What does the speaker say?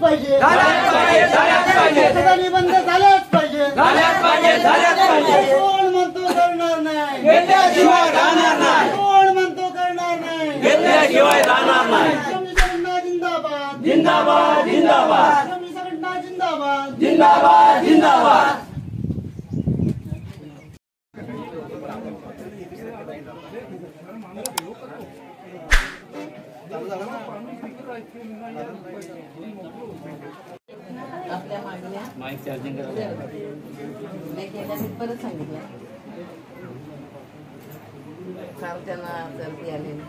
पाहिजे बंद झाल्याच पाहिजे कोण म्हणतो करणार नाही कोण म्हणतो करणार नाही जिंदाबाद जिंदाबाद जिंदाबाद जिंदाबाद जिंदाबाद जिंदाबाद आपल्या मागण्या माईक चार्जिंग परत सांगितलं त्यांना सर्दी आलेली